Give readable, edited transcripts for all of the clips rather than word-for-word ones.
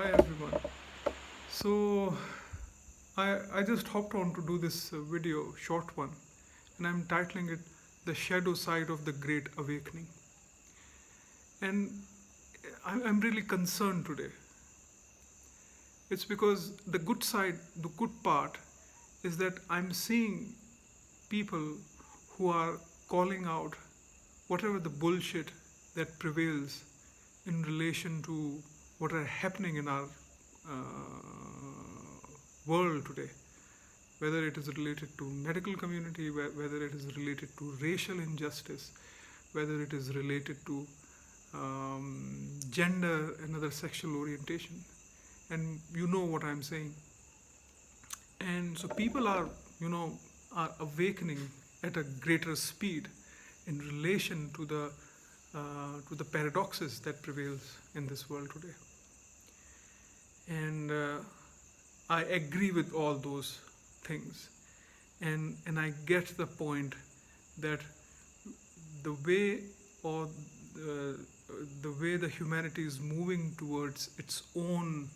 Hi everyone. So I just hopped on to do this video, short one, and I'm titling it "The Shadow Side of the Great Awakening." And I'm really concerned today. It's because the good side, the good part, is that I'm seeing people who are calling out whatever the bullshit that prevails in relation to what are happening in our world today, whether it is related to medical community, whether it is related to racial injustice, whether it is related to gender and other sexual orientation, and you know what I'm saying. And so people are, are awakening at a greater speed in relation to the paradoxes that prevails in this world today. And I agree with all those things, and I get the point that the way or the, the way the humanity is moving towards its own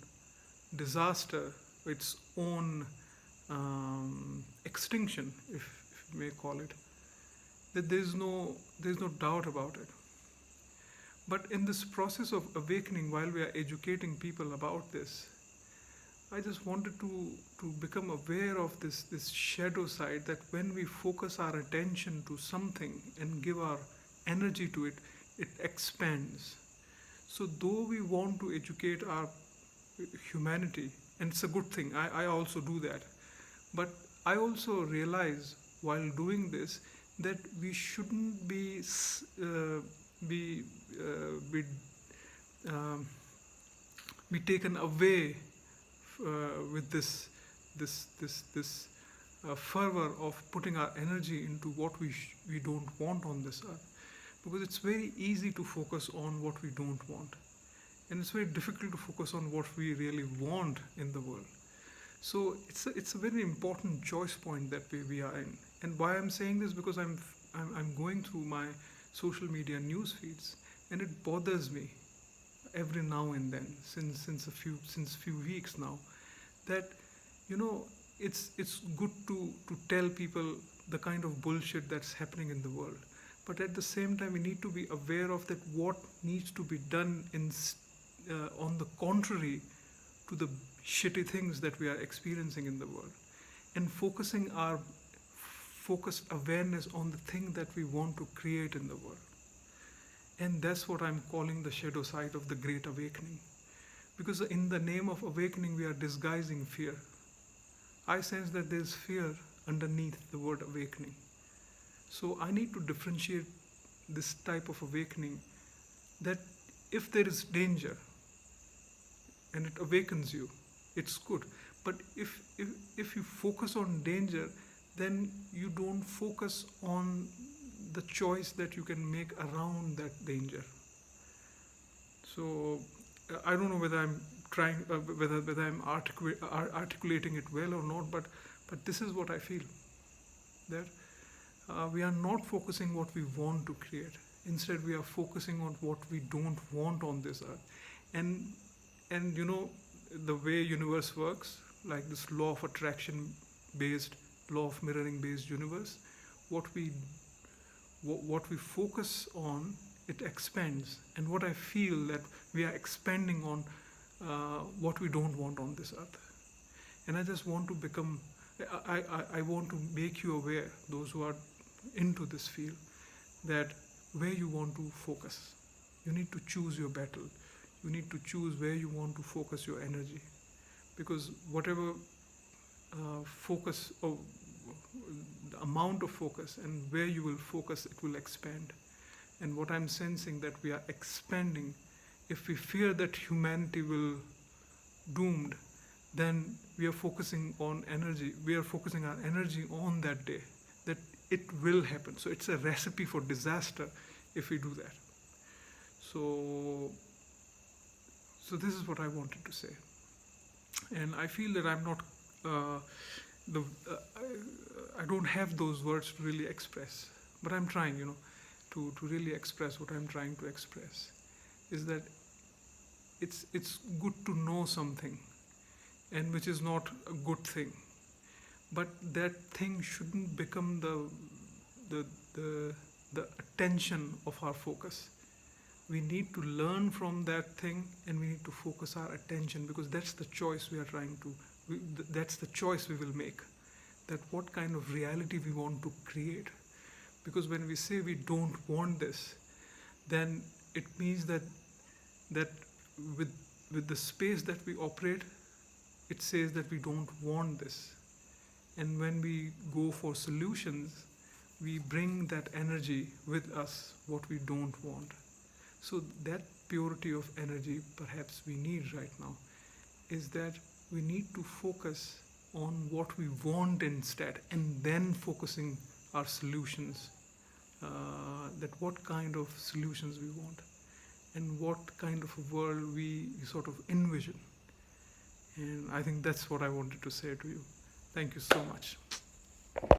disaster, its own extinction, if you may call it, that there's no doubt about it. But in this process of awakening, while we are educating people about this, I just wanted to become aware of this shadow side, that when we focus our attention to something and give our energy to it, it expands. So though we want to educate our humanity, and it's a good thing, I also do that, but I also realize while doing this that we shouldn't be be um, be taken away with this fervor of putting our energy into what we don't want on this earth, because it's very easy to focus on what we don't want, and it's very difficult to focus on what we really want in the world. So it's a very important choice point that we are in. And why I'm saying this, because I'm going through my social media news feeds, and it bothers me every now and then, since few weeks now, that you know it's good to tell people the kind of bullshit that's happening in the world, but at the same time we need to be aware of that what needs to be done on the contrary to the shitty things that we are experiencing in the world, and focusing our focused awareness on the thing that we want to create in the world. And that's what I'm calling the shadow side of the great awakening, because in the name of awakening we are disguising fear. I sense that there's fear underneath the word awakening. So I need to differentiate this type of awakening, that if there is danger and it awakens you, it's good. But if you focus on danger, then you don't focus on the choice that you can make around that danger. So I don't know whether I'm trying, whether I'm articulating it well or not, but this is what I feel, that we are not focusing what we want to create. Instead, we are focusing on what we don't want on this earth, and and the way universe works, like this law of attraction based, law of mirroring based universe, what we what we focus on, it expands. And what I feel that we are expanding on what we don't want on this earth. And I just want to become, I want to make you aware, those who are into this field, that where you want to focus, you need to choose your battle. You need to choose where you want to focus your energy, because whatever focus, or the amount of focus and where you will focus, it will expand. And what I'm sensing, that we are expanding. If we fear that humanity will doomed, then we are focusing on energy, we are focusing our energy on that day, that it will happen. So it's a recipe for disaster if we do that. So this is what I wanted to say. And I feel that I'm not the I don't have those words to really express, but I'm trying, to really express what I'm trying to express, is that it's good to know something, and which is not a good thing, but that thing shouldn't become the the the attention of our focus. We need to learn from that thing, and we need to focus our attention, because that's the choice we are trying to that's the choice we will make, that what kind of reality we want to create. Because when we say we don't want this, then it means that with the space that we operate, it says that we don't want this. And when we go for solutions, we bring that energy with us, what we don't want. So that purity of energy perhaps we need right now is that we need to focus on what we want instead, and then focusing our solutions, that what kind of solutions we want and what kind of a world we sort of envision. And I think that's what I wanted to say to you. Thank you so much.